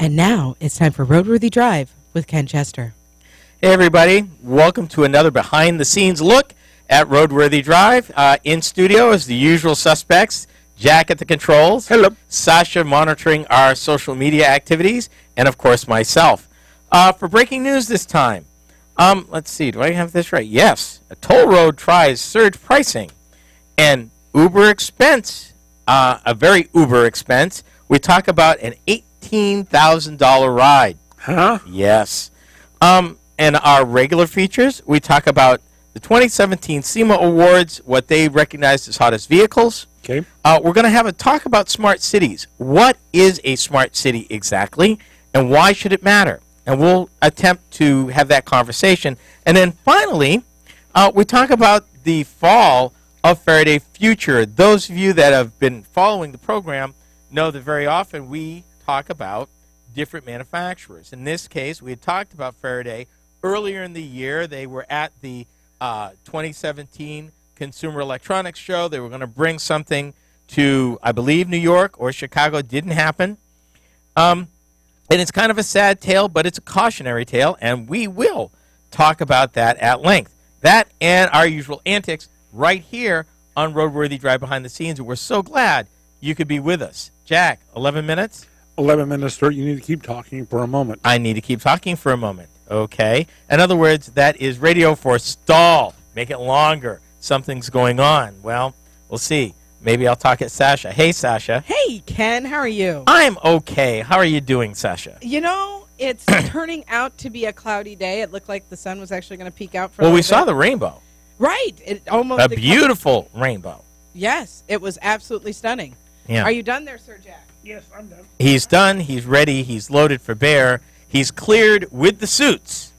And now it's time for RoadWorthy Drive with Ken Chester. Hey everybody, welcome to another behind-the-scenes look at RoadWorthy Drive. In studio is the usual suspects, Jack at the controls, hello, Sasha monitoring our social media activities, and of course myself. For breaking news this time, let's see, do I have this right? Yes, a toll road tries surge pricing and Uber expense, a very Uber expense. We talk about an $18,000 ride. Huh? Yes. And our regular features, we talk about the 2017 SEMA Awards, what they recognized as hottest vehicles. Okay. We're going to have a talk about smart cities. What is a smart city exactly, and why should it matter? And we'll attempt to have that conversation. And then finally, we talk about the fall of Faraday Future. Those of you that have been following the program know that very often we talk about different manufacturers. In this case, we had talked about Faraday earlier in the year. They were at the 2017 Consumer Electronics Show. They were going to bring something to, I believe, New York or Chicago. It didn't happen. And it's kind of a sad tale, but it's a cautionary tale, and we will talk about that at length. That and our usual antics right here on RoadWorthy Drive Behind the Scenes, and we're so glad you could be with us. Jack, 11 minutes? 11 minutes, sir. You need to keep talking for a moment. I need to keep talking for a moment. Okay. In other words, that is radio for stall. Make it longer. Something's going on. Well, we'll see. Maybe I'll talk at Sasha. Hey, Sasha. Hey, Ken, how are you? I'm okay. How are you doing, Sasha? You know, it's turning out to be a cloudy day. It looked like the sun was actually going to peek out for a Well, little we bit. saw the rainbow. Right. It almost A beautiful rainbow. Yes, it was absolutely stunning. Yeah. Are you done there, Sir Jack? Yes, I'm done. He's done. He's ready. He's loaded for bear. He's cleared with the suits.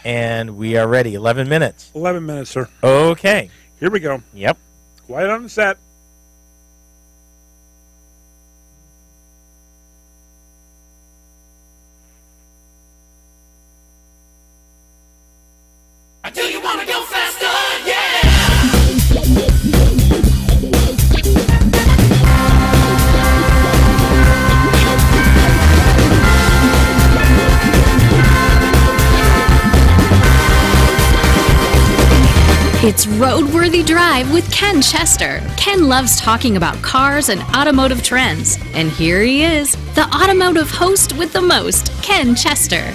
And we are ready. 11 minutes. 11 minutes, sir. Okay. Here we go. Yep. Quiet on the set. Do you want to go faster? Yeah! It's RoadWorthy Drive with Ken Chester. Ken loves talking about cars and automotive trends. And here he is, the automotive host with the most, Ken Chester.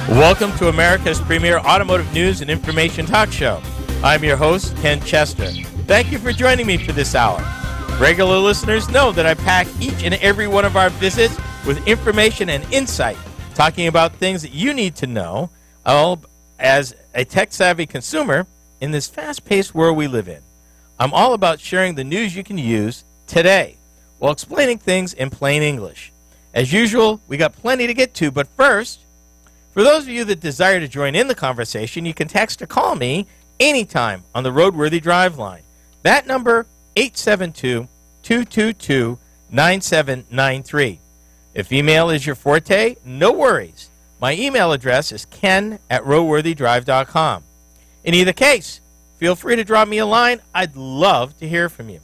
Welcome to America's premier automotive news and information talk show. I'm your host, Ken Chester. Thank you for joining me for this hour. Regular listeners know that I pack each and every one of our visits with information and insight, talking about things that you need to know as a tech-savvy consumer in this fast-paced world we live in. I'm all about sharing the news you can use today while explaining things in plain English. As usual, we got plenty to get to, but first, for those of you that desire to join in the conversation, you can text or call me anytime on the RoadWorthy Drive line. That number, 872-222-9793. If email is your forte, no worries. My email address is ken@roadworthydrive.com. In either case, feel free to drop me a line. I'd love to hear from you.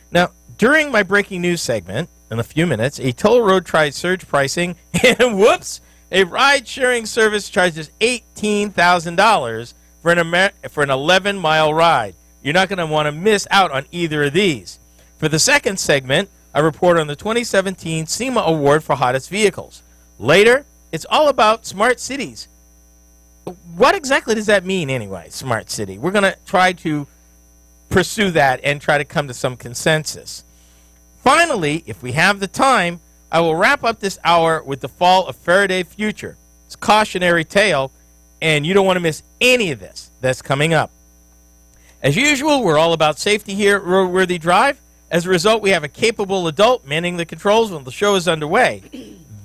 Now, during my breaking news segment, in a few minutes, a toll road tries surge pricing, and whoops, a ride-sharing service charges $18,000 for an 11-mile ride. You're not going to want to miss out on either of these. For the second segment, I report on the 2017 SEMA Award for hottest vehicles. Later, it's all about smart cities. What exactly does that mean anyway, smart city? We're going to try to pursue that and try to come to some consensus. Finally, if we have the time, I will wrap up this hour with the fall of Faraday Future. It's a cautionary tale, and you don't want to miss any of this that's coming up. As usual, we're all about safety here at RoadWorthy Drive. As a result, we have a capable adult manning the controls when the show is underway.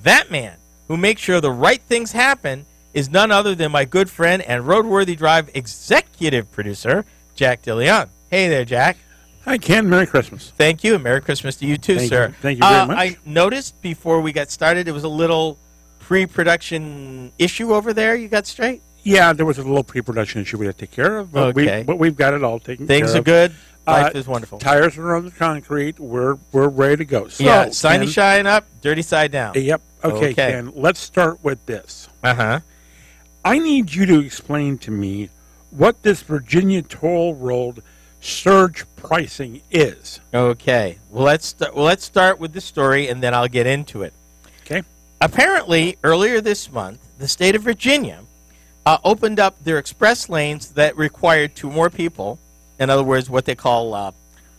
That man who makes sure the right things happen is none other than my good friend and RoadWorthy Drive executive producer, Jack DeLeon. Hey there, Jack. Hi, Ken. Merry Christmas. Thank you, and Merry Christmas to you too, sir. Thank you very much. I noticed before we got started there was a little pre-production issue over there. You got straight? Yeah, there was a little pre-production issue we had to take care of, but, Okay. we've got it all taken care of. Things are good? Life is wonderful. Tires are on the concrete. We're ready to go. So, Yeah, shiny Ken, shine up, dirty side down. Yep. Okay, Okay. Ken. Let's start with this. Uh-huh. I need you to explain to me what this Virginia toll road surge pricing is. Okay. Well, let's start with the story, and then I'll get into it. Okay. Apparently, earlier this month, the state of Virginia opened up their express lanes that required 2 more people. In other words, what they call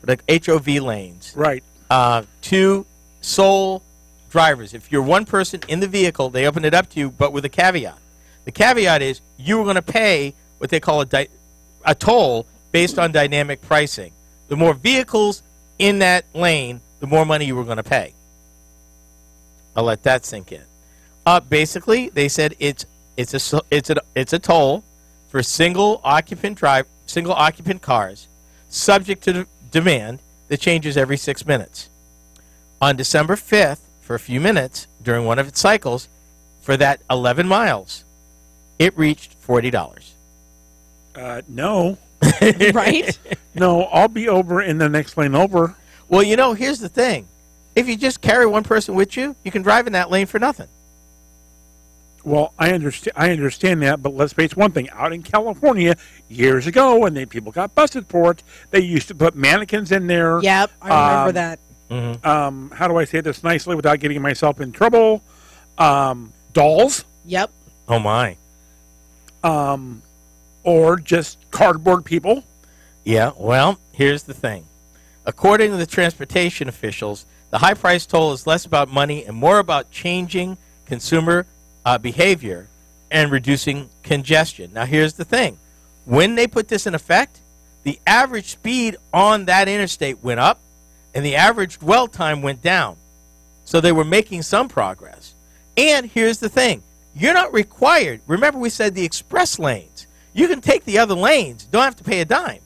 HOV lanes. Right. 2 sole drivers. If you're one person in the vehicle, they open it up to you, but with a caveat. The caveat is you were going to pay what they call a toll based on dynamic pricing. The more vehicles in that lane, the more money you were going to pay. I'll let that sink in. Basically, they said it's a toll for single occupant cars, subject to demand that changes every 6 minutes. On December 5th, for a few minutes during one of its cycles, for that 11 miles, it reached $40. No. Right? No, I'll be over in the next lane over. Well, here's the thing. If you just carry one person with you, you can drive in that lane for nothing. Well, I understand that, but let's face one thing. Out in California, years ago, when people got busted for it, they used to put mannequins in there. Yep, I remember that. Mm-hmm. How do I say this nicely without getting myself in trouble? Dolls. Yep. Oh, my. Or just cardboard people. Yeah, well, here's the thing. According to the transportation officials, the high price toll is less about money and more about changing consumer behavior and reducing congestion. Now, here's the thing. When they put this in effect, the average speed on that interstate went up and the average dwell time went down. So they were making some progress. And here's the thing. You're not required. Remember, we said the express lanes. You can take the other lanes. Don't have to pay a dime.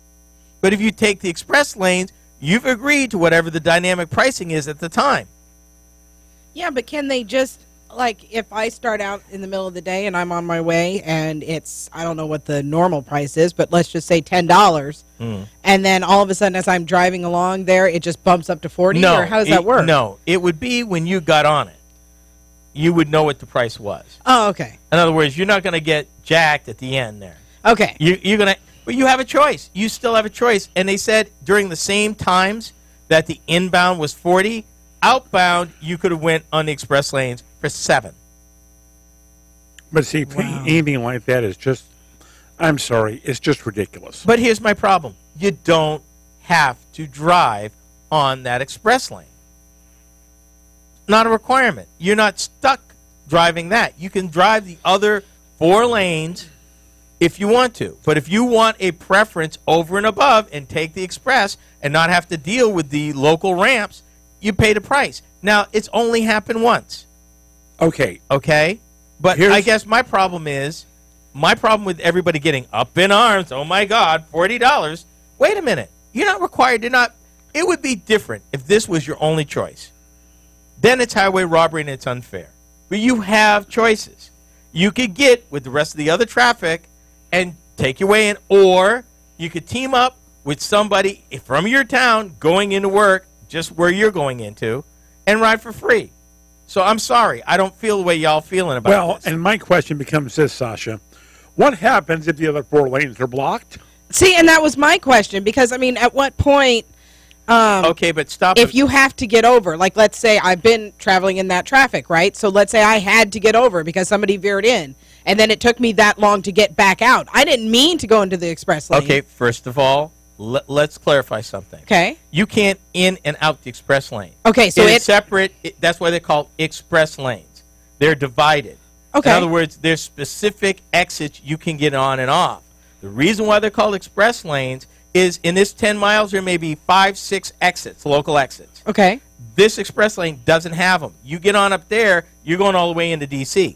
But if you take the express lanes, you've agreed to whatever the dynamic pricing is at the time. Yeah, but can they just, like, if I start out in the middle of the day and I'm on my way and it's, I don't know what the normal price is, but let's just say $10, and then all of a sudden as I'm driving along there, it just bumps up to 40, or how does that work? No, it would be when you got on it. You would know what the price was. Oh, okay. In other words, you're not going to get jacked at the end there. Okay. You're going to, but you have a choice. You still have a choice. And they said during the same times that the inbound was 40, outbound you could have went on the express lanes for 7. But see, anything like that is just, I'm sorry, it's just ridiculous. But here's my problem. You don't have to drive on that express lane. Not a requirement. You're not stuck driving that. You can drive the other 4 lanes if you want to. But if you want a preference over and above and take the express and not have to deal with the local ramps, you pay the price. Now, it's only happened once. Okay. Okay? But I guess my problem with everybody getting up in arms, oh my God, $40. Wait a minute. You're not required to not. It would be different if this was your only choice. Then it's highway robbery and it's unfair. But you have choices. You could get with the rest of the other traffic and take your way in, or you could team up with somebody from your town going into work just where you're going into and ride for free. So I'm sorry. I don't feel the way y'all feeling about this. Well, and my question becomes this, Sasha. What happens if the other 4 lanes are blocked? See, and that was my question, because, I mean, at what point... okay, but stop. If you have to get over, like, let's say I've been traveling in that traffic, right? So let's say I had to get over because somebody veered in, and then it took me that long to get back out. I didn't mean to go into the express lane. Okay, first of all, let's clarify something. Okay. You can't in and out the express lane. Okay, so it's separate. That's why they're called express lanes. They're divided. Okay. In other words, there's specific exits you can get on and off. The reason why they're called express lanes is in this 10 miles, there may be 5, 6 exits, local exits. Okay. This express lane doesn't have them. You get on up there, you're going all the way into D.C.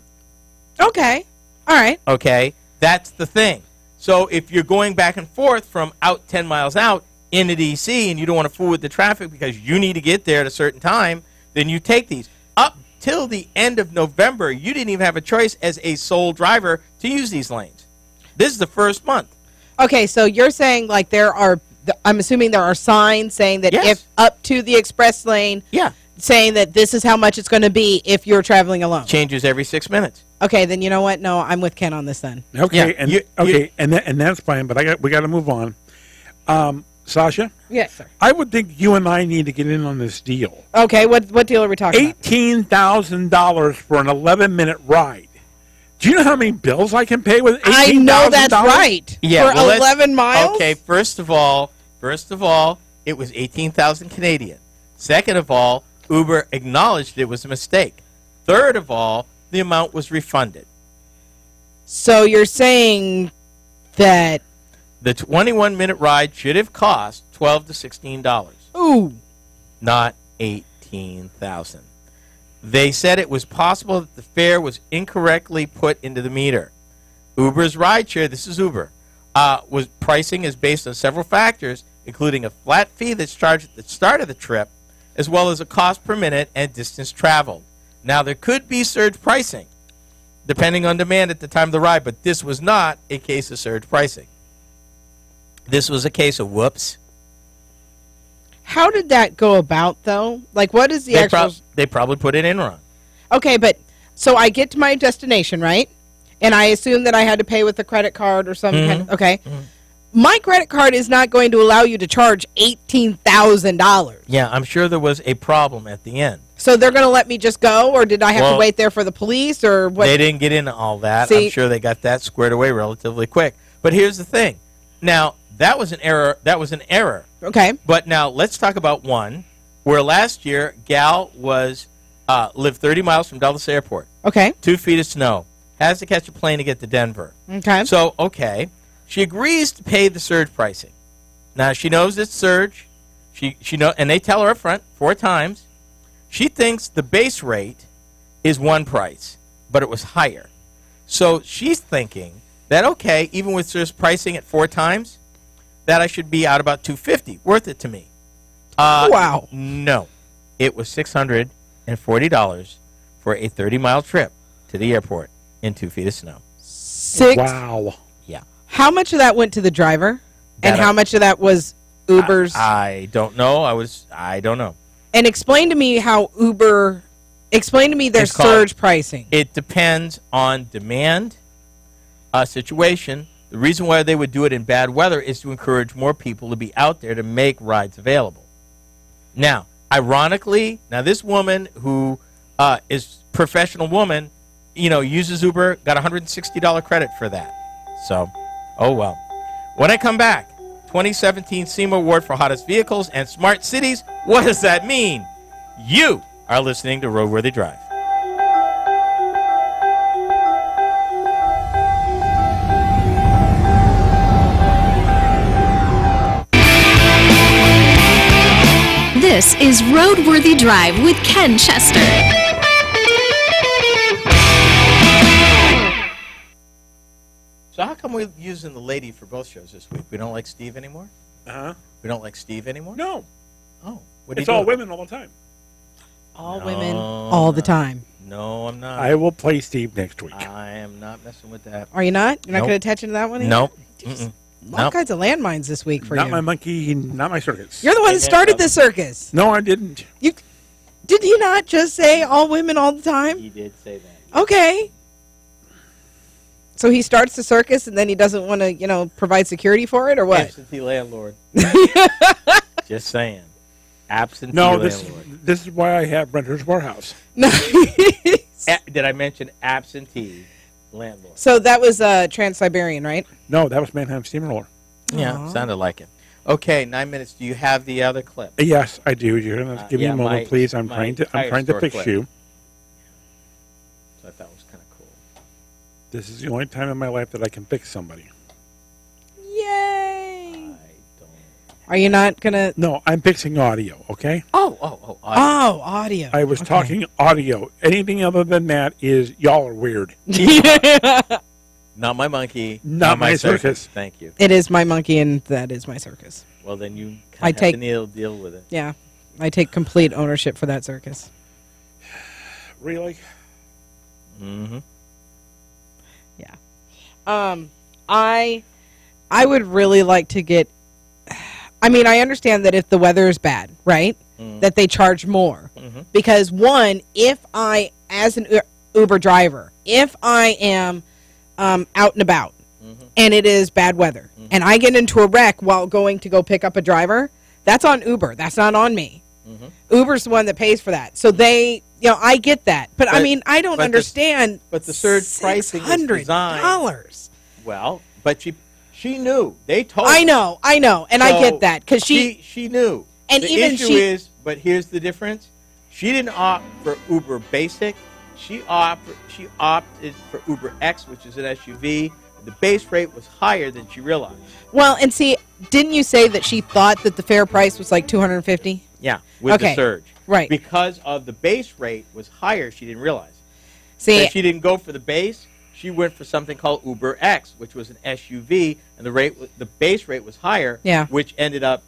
Okay. All right. Okay. That's the thing. So if you're going back and forth from out 10 miles out into D.C. and you don't want to fool with the traffic because you need to get there at a certain time, then you take these. Up till the end of November, you didn't even have a choice as a sole driver to use these lanes. This is the first month. Okay, so you're saying, like, there are I'm assuming there are signs saying that Yes. if up to the express lane, Yeah. saying that this is how much it's going to be if you're traveling alone. Changes every 6 minutes. Okay, then you know what? No, I'm with Ken on this then. Okay, Yeah, and that's fine. But we got to move on. Sasha, Yes, sir. I would think you and I need to get in on this deal. Okay, what deal are we talking about? $18,000 for an 11-minute ride. Do you know how many bills I can pay with $18,000? I know that's right. Yeah, For well, let's- 11 miles? Okay, first of all, it was 18,000 Canadian. Second of all, Uber acknowledged it was a mistake. Third of all, the amount was refunded. So you're saying that, The 21-minute ride should have cost $12 to $16, ooh, not $18,000. They said it was possible that the fare was incorrectly put into the meter. Uber's rideshare, this is Uber, was pricing is based on several factors, including a flat fee that's charged at the start of the trip, as well as a cost per minute and distance traveled. Now, there could be surge pricing, depending on demand at the time of the ride, but this was not a case of surge pricing. This was a case of whoops. how did that go about, though? Like, what is the actual... They probably put it in wrong. Okay, but, so I get to my destination, right? And I assume that I had to pay with a credit card or something. Okay. My credit card is not going to allow you to charge $18,000. Yeah, I'm sure there was a problem at the end. So they're going to let me just go, or did I have Well, to wait there for the police, or what? They didn't get into all that. See- I'm sure they got that squared away relatively quick. But here's the thing. Now, that was an error. Okay. But now let's talk about one where last year Gal was lived 30 miles from Dulles Airport, Okay. 2 feet of snow, has to catch a plane to get to Denver. Okay. So, okay, she agrees to pay the surge pricing. Now she knows it's surge. She know, and they tell her up front 4 times. She thinks the base rate is one price, but it was higher. So she's thinking that, okay, even with surge pricing at 4 times, that I should be out about $250, worth it to me. Wow. No, it was $640 for a 30-mile trip to the airport in 2 feet of snow. Wow. Yeah. How much of that went to the driver, and That how much of that was Uber's? I don't know. I don't know. And explain to me how Uber. Explain to me their It's called- surge pricing. It depends on demand, situation. The reason why they would do it in bad weather is to encourage more people to be out there to make rides available. Now, ironically, this woman who is a professional woman, uses Uber, got a $160 credit for that. So, oh well. When I come back, 2017 SEMA Award for Hottest Vehicles and Smart Cities. What does that mean? You are listening to RoadWorthy Drive. This is RoadWorthy Drive with Ken Chester. So how come we're using the lady for both shows this week? We don't like Steve anymore? Uh-huh. We don't like Steve anymore? No, Oh. What are it's you all doing? women all the time. All No, women, all the no. time. No, I'm not. I will play Steve next week. I am not messing with that. Are you not? You're not Nope. going to attach into that one? either? Nope. Jeez. Mm-mm. All Nope. kinds of landmines this week for Not you. my monkey, not my circus. You're the one that Amen, started brother. the circus. No, I didn't. Did he not just say all women all the time? He did say that. Okay. So he starts the circus and then he doesn't want to, provide security for it, or what? Absentee landlord. Just saying. Absentee No, landlord. this is why I have Renter's Warehouse. Nice. Did I mention absentee landlord? So that was Trans-Siberian, right? No, that was Mannheim Steamroller. Yeah, Aw. sounded like it. Okay, 9 minutes. Do you have the other clip? Yes, I do. You're gonna give me yeah, a moment, my- please. I'm my trying tire to store fix clip. you. So I thought it was kind of cool. This is the only time in my life that I can fix somebody. Yay. I don't. Are you not going to... No, I'm fixing audio. Okay. Oh. Oh, audio. I was Okay. talking audio. Anything other than that is y'all are weird. Not my monkey. Not my circus. Thank you. It is my monkey, and that is my circus. Well, then you I kind of take- have to deal with it. Yeah. I take complete ownership for that circus. Really? Mm-hmm. I would really like to get... I mean, I understand that if the weather is bad, right, that they charge more. Because, one, if I, as an Uber driver, if I am out and about and it is bad weather and I get into a wreck while going to go pick up a driver, that's on Uber. That's not on me. Uber's the one that pays for that. So they, I get that. But I mean, I don't understand. But the surge pricing is designed. $600. Well, but she knew. They told her. I know. And I get that. Because she knew. And the even issue is, but here's the difference. She didn't opt for Uber Basic. She opted for Uber X, which is an SUV. The base rate was higher than she realized. Well, and see, didn't you say that she thought that the fair price was like $250? Yeah, with the surge. Right. Because of the base rate was higher, she didn't realize. See, she didn't go for the base. She went for something called Uber X, which was an SUV, and the base rate was higher, which ended up.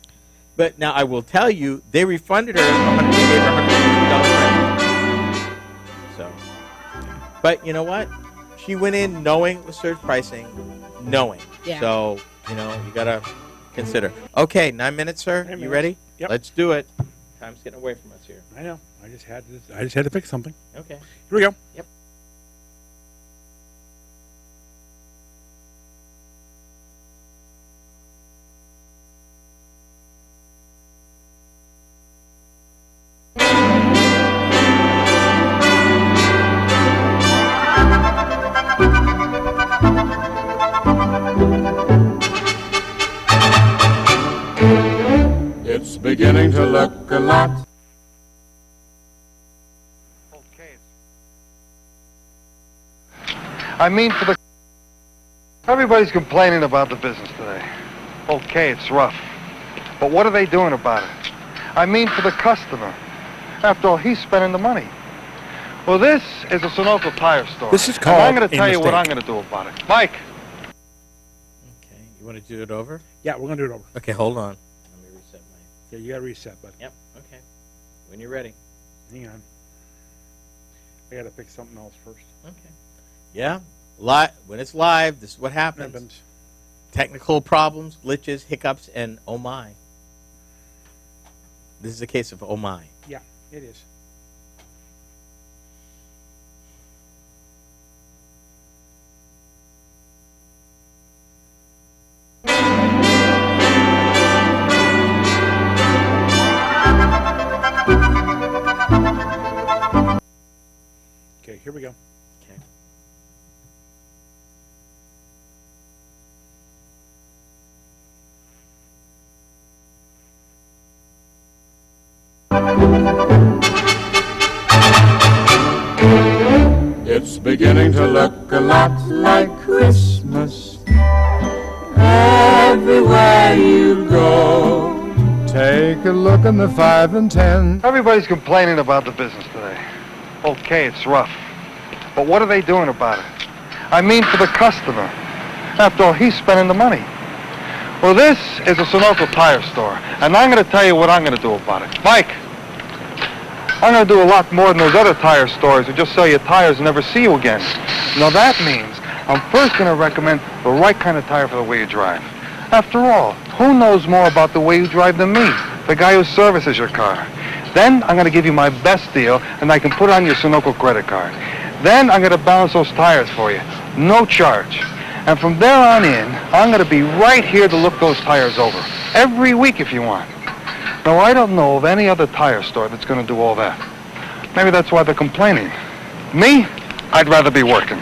But now I will tell you, they refunded her $150. So, but you know what? She went in knowing it was surge pricing, knowing. Yeah. So, you got to consider. Okay, 9 minutes, sir. You ready? Yep. Let's do it. Time's getting away from us here. I know. I just had to fix something. Okay. Here we go. Yep. It's beginning to look a lot. Okay. I mean, everybody's complaining about the business today. Okay, it's rough. But what are they doing about it? I mean, for the customer. After all, he's spending the money. Well, this is a Sunoco tire store. This is called I'm going to tell you mistake. what I'm going to do about it. Mike. Okay. You want to do it over? Yeah, we're going to do it over. Okay, hold on. Yeah, you got to reset, buddy. Yep. Okay. When you're ready. Hang on. I got to fix something else first. Okay. Yeah. When it's live, this is what happens. Technical problems, glitches, hiccups, and oh my. This is a case of oh my. Yeah, it is. Okay, here we go. Okay. It's beginning to look a lot like Christmas everywhere you go. Take a look in the 5 and 10. Everybody's complaining about the business today. Okay, it's rough. But what are they doing about it? I mean, for the customer. After all, he's spending the money. Well, this is a Sunoco tire store, and I'm going to tell you what I'm going to do about it. Mike, I'm going to do a lot more than those other tire stores who just sell you tires and never see you again. Now, that means I'm first going to recommend the right kind of tire for the way you drive. After all, who knows more about the way you drive than me, the guy who services your car? Then I'm going to give you my best deal, and I can put it on your Sunoco credit card. Then I'm going to balance those tires for you, no charge. And from there on in, I'm going to be right here to look those tires over, every week if you want. Now, I don't know of any other tire store that's going to do all that. Maybe that's why they're complaining. Me, I'd rather be working.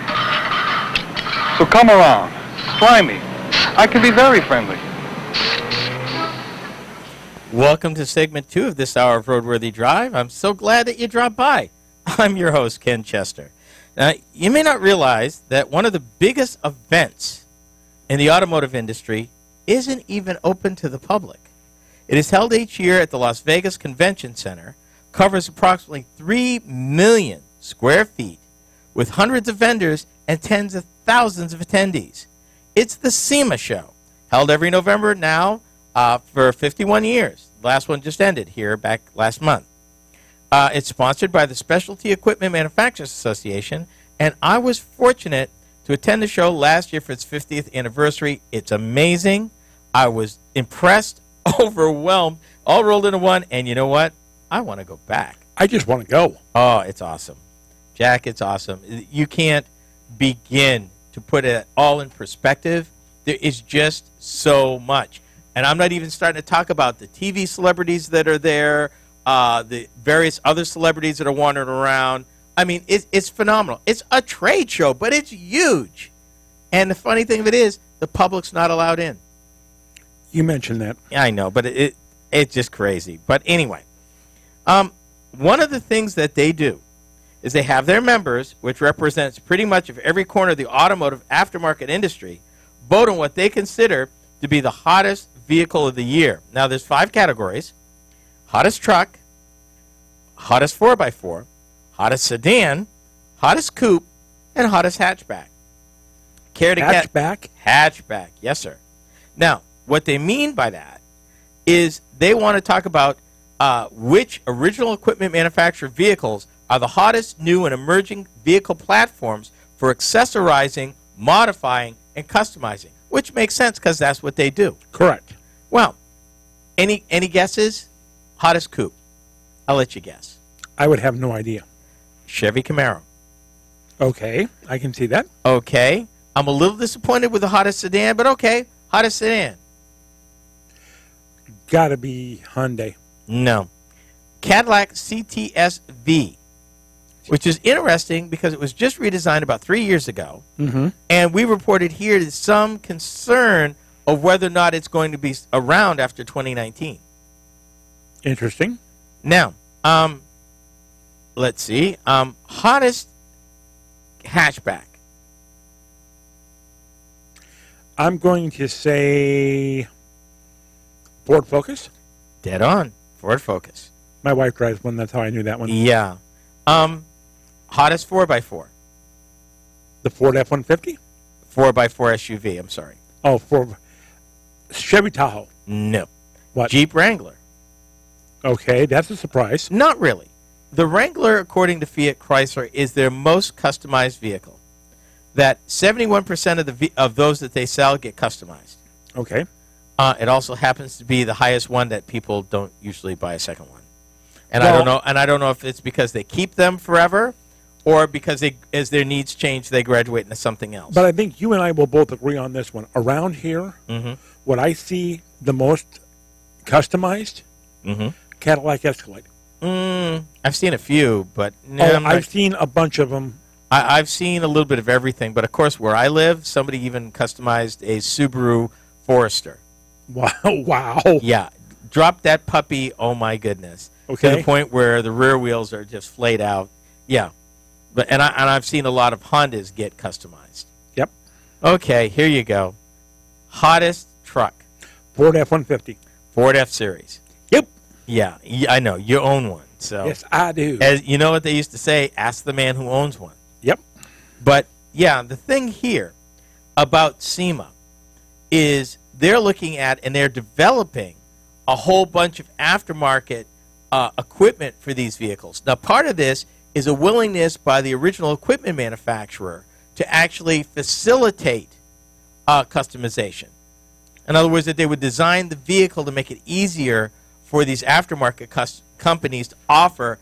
So come around, try me. I can be very friendly. Welcome to segment 2 of this hour of Roadworthy Drive. I'm so glad that you dropped by. I'm your host, Ken Chester. Now, you may not realize that one of the biggest events in the automotive industry isn't even open to the public. It is held each year at the Las Vegas Convention Center, covers approximately 3 million square feet, with hundreds of vendors and tens of thousands of attendees. It's the SEMA show, held every November now for 51 years. The last one just ended here back last month. It's sponsored by the Specialty Equipment Manufacturers Association, and I was fortunate to attend the show last year for its 50th anniversary. It's amazing. I was impressed overwhelmed, all rolled into one. And you know what? I want to go back. I just want to go. Oh, it's awesome. Jack, it's awesome. You can't begin to put it all in perspective. There is just so much. And I'm not even starting to talk about the TV celebrities that are there, the various other celebrities that are wandering around. I mean, it's phenomenal. It's a trade show, but it's huge. And the funny thing of it is, the public's not allowed in. You mentioned that. I know, but it's just crazy. But anyway, one of the things that they do is they have their members, which represents pretty much of every corner of the automotive aftermarket industry, vote on what they consider to be the hottest vehicle of the year. Now, there's 5 categories: hottest truck, hottest 4x4, hottest sedan, hottest coupe, and hottest hatchback. Hatchback? Hatchback, yes, sir. Now, what they mean by that is they want to talk about which original equipment manufacturer vehicles are the hottest new and emerging vehicle platforms for accessorizing, modifying, and customizing, which makes sense because that's what they do. Correct. Well, any guesses? Hottest coupe. I'll let you guess. I would have no idea. Chevy Camaro. Okay, I can see that. Okay. I'm a little disappointed with the hottest sedan, but okay. Hottest sedan. Gotta be Hyundai. No. Cadillac CTS-V, which is interesting because it was just redesigned about 3 years ago. Mm-hmm. And we reported here there's some concern of whether or not it's going to be around after 2019. Interesting. Now, let's see. Hottest hatchback. I'm going to say Ford Focus. Dead on. Ford Focus. My wife drives one. That's how I knew that one. Yeah. Hottest 4x4. The Ford F-150? 4x4 SUV, I'm sorry. Oh, Ford. Chevy Tahoe. No. What? Jeep Wrangler. Okay, that's a surprise. Not really. The Wrangler, according to Fiat Chrysler, is their most customized vehicle. That 71% of those that they sell get customized. Okay. It also happens to be the highest one that people don't usually buy a second one. And Well- I don't know if it's because they keep them forever or because as their needs change, they graduate into something else. But I think you and I will both agree on this one. Around here, Mm-hmm. what I see the most customized, Mm-hmm. Cadillac Escalade. I've seen a few, but no, I've seen a bunch of them. I've seen a little bit of everything. But, of course, where I live, somebody even customized a Subaru Forester. Wow. Wow. Yeah. Drop that puppy, oh, my goodness. Okay. To the point where the rear wheels are just flayed out. Yeah. And I've seen a lot of Hondas get customized. Yep. Okay, here you go. Hottest truck. Ford F-150. Ford F-Series. Yep. Yeah, I know. You own one. So, Yes, I do. as you know what they used to say, ask the man who owns one. Yep. But, yeah, the thing here about SEMA is they're looking at and they're developing a whole bunch of aftermarket equipment for these vehicles. Now, part of this is a willingness by the original equipment manufacturer to actually facilitate customization. In other words, that they would design the vehicle to make it easier for these aftermarket companies to offer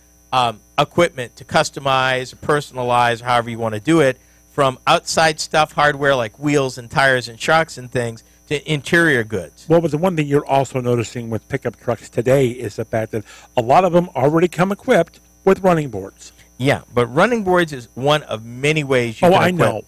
equipment to customize, personalize, however you want to do it, from outside stuff, hardware like wheels and tires and shocks and things, to interior goods. Well, but the one thing you're also noticing with pickup trucks today is the fact that a lot of them already come equipped with running boards. Yeah, but running boards is one of many ways you can equip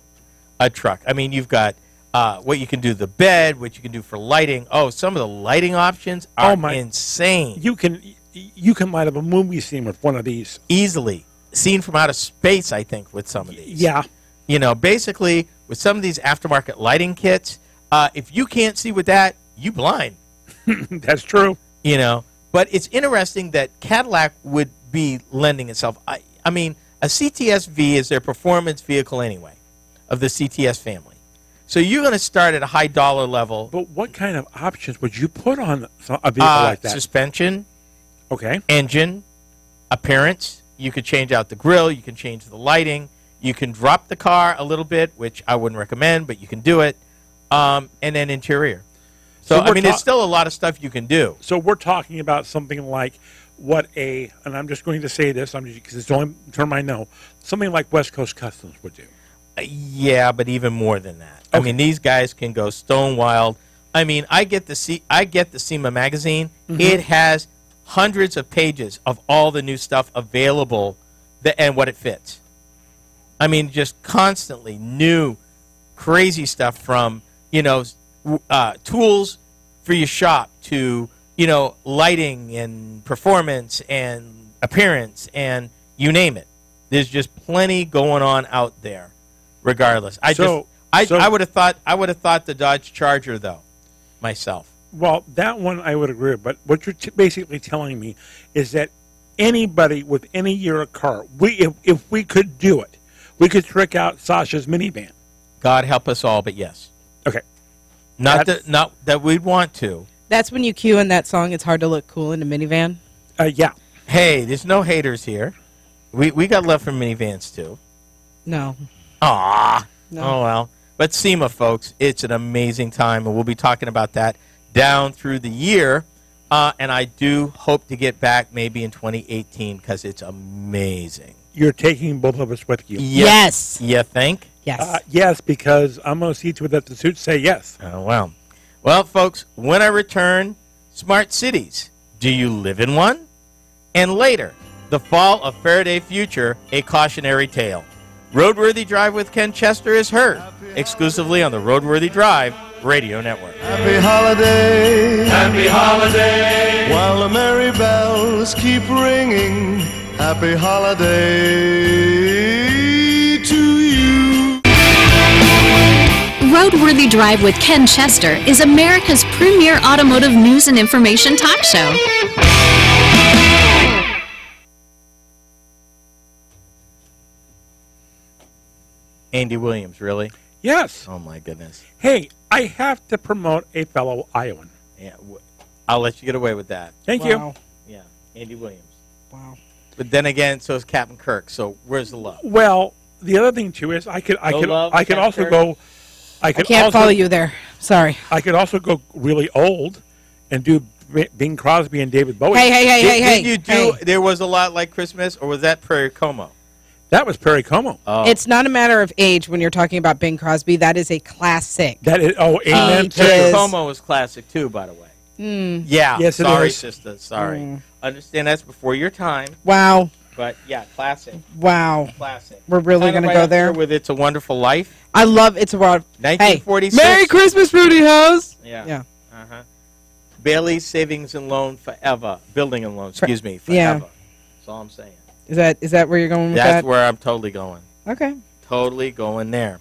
a truck. I mean, you've got what you can do, the bed, what you can do for lighting. Oh, some of the lighting options are insane. You can light up a movie scene with one of these. Easily. Seen from outer space, I think, with some of these. Yeah. You know, basically, with some of these aftermarket lighting kits, if you can't see with that, you blind. That's true. You know, but it's interesting that Cadillac would be lending itself. I mean, a CTS-V is their performance vehicle anyway, of the CTS family. So you're going to start at a high dollar level. But what kind of options would you put on a vehicle like that? Suspension, Okay. engine, appearance. You could change out the grill. You can change the lighting. You can drop the car a little bit, which I wouldn't recommend, but you can do it. And then interior. So I we're mean, there's still a lot of stuff you can do. So we're talking about something like and I'm just going to say this, because it's the only term I know, something like West Coast Customs would do. Yeah, but even more than that. Okay. I mean, these guys can go stone wild. I mean, I get the SEMA magazine. Mm-hmm. It has hundreds of pages of all the new stuff available and what it fits. I mean, just constantly new, crazy stuff from, tools for your shop to, lighting and performance and appearance and you name it. There's just plenty going on out there, regardless. I would have thought the Dodge Charger, though, myself. Well, that one I would agree with, but what you're basically telling me is that anybody with any year of car, if we could do it, we could trick out Sasha's minivan. God help us all, but yes. Okay. Not that we'd want to. That's when you cue in that song, It's Hard to Look Cool in a Minivan? Yeah. Hey, there's no haters here. We got love for minivans, too. No. Aw. No. Oh, well. But SEMA, folks, it's an amazing time, and we'll be talking about that down through the year. And I do hope to get back maybe in 2018 because it's amazing. You're taking both of us with you. Yes. You think? Yes. Yes, because I'm going to see to it that the suits say yes. Oh, well. Well, folks, when I return, smart cities. Do you live in one? And later, the fall of Faraday Future, a cautionary tale. Roadworthy Drive with Ken Chester is heard exclusively on the Roadworthy Drive Radio Network. Happy holiday, Happy holiday. while the merry bells keep ringing. Happy holiday to you. Roadworthy Drive with Ken Chester is America's premier automotive news and information talk show. Andy Williams, really? Yes. Oh, my goodness. Hey, I have to promote a fellow Iowan. Yeah, I'll let you get away with that. Thank Wow. you. Yeah, Andy Williams. Wow. But then again, so is Captain Kirk. So where's the love? Well, the other thing too is I could love, also Captain go. I can't follow you there. Sorry. I could also go really old and do Bing Crosby and David Bowie. Hey. Did you do There Was a Lot Like Christmas, or was that Prairie Como? That was Perry Como. Oh. It's not a matter of age when you're talking about Bing Crosby. That is a classic. That is amen. Prairie Como was classic too, by the way. Yeah. Yes, it sorry, is. sister. Sorry. Understand that's before your time, Wow. but yeah, classic. Wow. Classic. We're really Kinda going to right go up there? with It's a Wonderful Life. I love It's a Wild. 1946. Hey, Merry Christmas, Rudy House. Yeah. Yeah. Uh-huh. Bailey's Savings and Loan Forever. Building and Loan, excuse me, Yeah. forever. That's all I'm saying. Is that where you're going with That's that? where I'm totally going. Okay. Totally going there.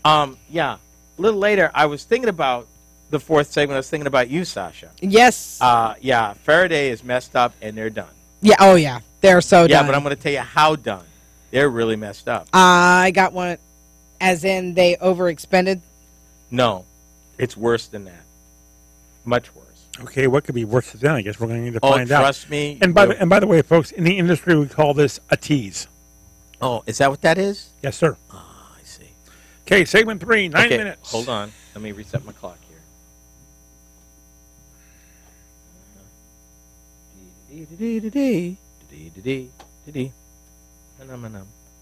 Yeah. A little later, I was thinking about the fourth segment. I was thinking about you, Sasha. Yes. Yeah, Faraday is messed up, and they're done. Yeah. Oh, yeah. They're so Yeah, done. but I'm going to tell you how done. They're really messed up. I got one, as in they overexpended. No, it's worse than that. Much worse. Okay, what could be worse than that? I guess we're going to need to find out. Trust me. And by the way, folks, in the industry we call this a tease. Oh, is that what that is? Yes, sir. Oh, I see. Okay, segment 3, 9 Okay, minutes. hold on. Let me reset my clock here.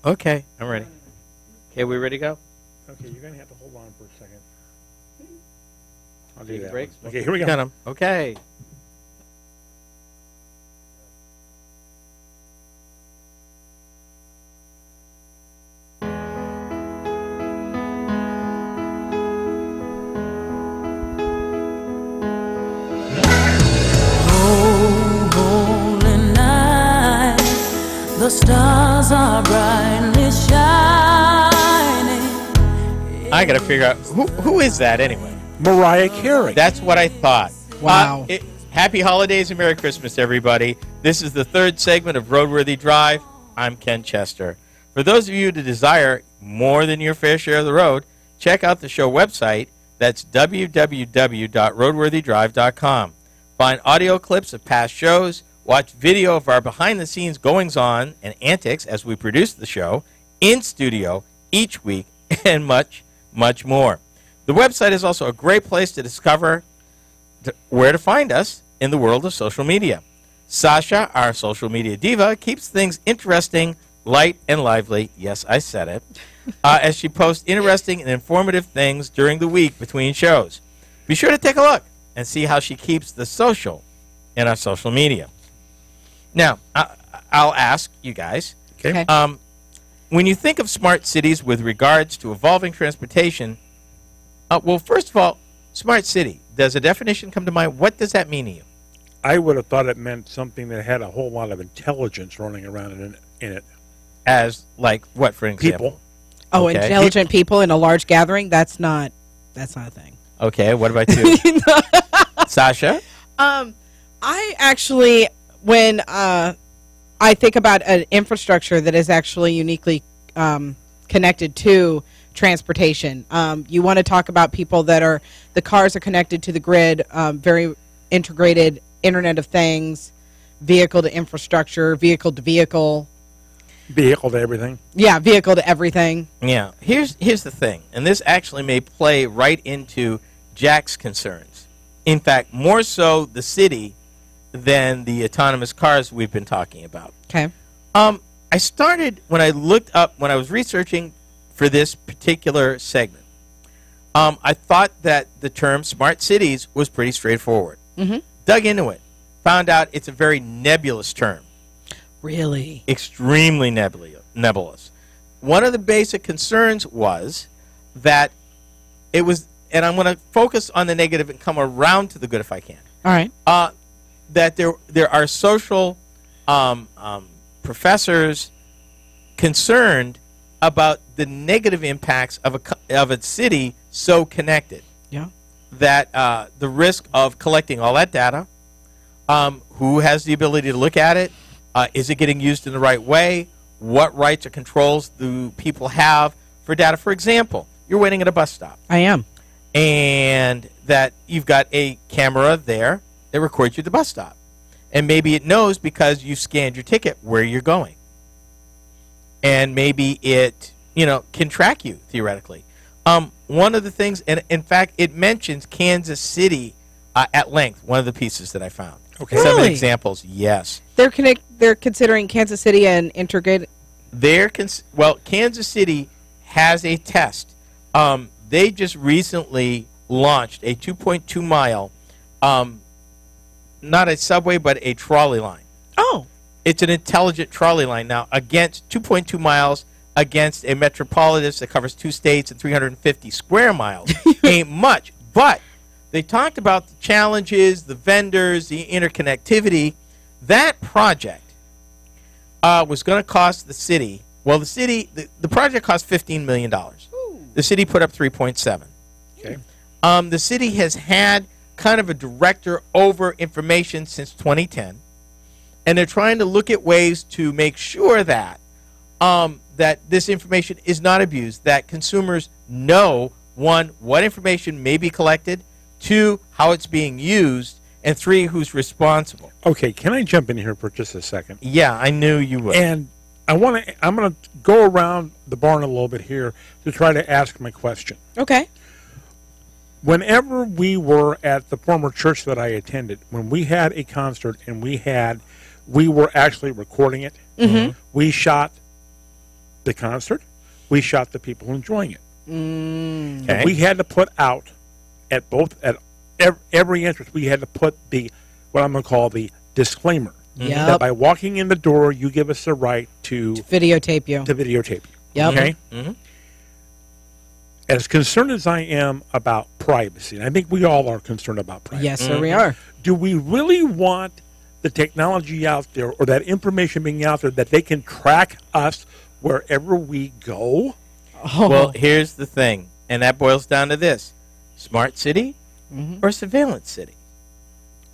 Okay, I'm ready. Okay, we ready to go? Okay, you're going to have to hold on for a second. I'll do Take that. breaks. Okay, here we go. Got 'em. Okay. The stars are brightly shining. I got to figure out who is that anyway. Mariah Carey. That's what I thought. Wow. Happy holidays and Merry Christmas, everybody. This is the third segment of Roadworthy Drive. I'm Ken Chester. For those of you who desire more than your fair share of the road, check out the show website. That's www.roadworthydrive.com. Find audio clips of past shows, watch video of our behind-the-scenes goings-on and antics as we produce the show in studio each week, and much, much more. The website is also a great place to discover where to find us in the world of social media. Sasha, our social media diva, keeps things interesting, light, and lively. Yes, I said it. As she posts interesting and informative things during the week between shows. Be sure to take a look and see how she keeps the social in our social media. Now, I'll ask you guys, Okay. when you think of smart cities with regards to evolving transportation, well, first of all, smart city, does a definition come to mind? What does that mean to you? I would have thought it meant something that had a whole lot of intelligence running around in it. As, like, what, for example? People. Oh, Okay. intelligent people in a large gathering? That's not a thing. Okay, what about you? Sasha? I actually, when I think about an infrastructure that is actually uniquely connected to transportation, you want to talk about people that are, the cars are connected to the grid, very integrated Internet of Things, vehicle to infrastructure, vehicle to vehicle. Vehicle to everything. Yeah, vehicle to everything. Yeah, here's the thing, and this actually may play right into Jack's concerns. In fact, more so the city than the autonomous cars we've been talking about. Okay. I started, when I was researching for this particular segment, I thought that the term smart cities was pretty straightforward. Mm-hmm. Dug into it, found out it's a very nebulous term. Really? Extremely nebulous. One of the basic concerns was that it was, and I'm going to focus on the negative and come around to the good if I can. All right. That there are social professors concerned about the negative impacts of a city so connected. Yeah. That the risk of collecting all that data, who has the ability to look at it, is it getting used in the right way, what rights or controls do people have for data. For example, you're waiting at a bus stop. I am. And that you've got a camera there that records you at the bus stop. And maybe it knows because you scanned your ticket where you're going. And maybe it, can track you, theoretically. One of the things, and in fact, it mentions Kansas City at length, one of the pieces that I found. Okay. Some Really? examples, yes. They're considering Kansas City an integrated. Well, Kansas City has a test. They just recently launched a 2.2 mile, not a subway, but a trolley line. Oh. It's an intelligent trolley line now against 2.2 miles against a metropolis that covers 2 states and 350 square miles. Ain't much, but they talked about the challenges, the vendors, the interconnectivity. That project was going to cost the city. Well, the project cost $15 million. The city put up 3.7. Okay. The city has had kind of a director over information since 2010, and they're trying to look at ways to make sure that that this information is not abused, that consumers know, 1, what information may be collected, 2, how it's being used, and 3, who's responsible. Okay, can I jump in here for just a second? Yeah, I knew you would. And I'm going to go around the barn a little bit here to try to ask my question. Okay. Whenever we were at the former church that I attended, when we had a concert and we were actually recording it, Mm-hmm. we shot the concert, we shot the people enjoying it. Mm. Okay. And we had to put out at every entrance, we had to put what I'm going to call the disclaimer. Yep. That by walking in the door, you give us the right to Videotape you. videotape you. Yep. Okay? Mm-hmm. As concerned as I am about privacy, and I think we all are concerned about privacy. Yes, sir, we are. Do we really want the technology out there or that information being out there that they can track us wherever we go? Oh. Well, here's the thing, and that boils down to this. Smart city Mm-hmm. or surveillance city?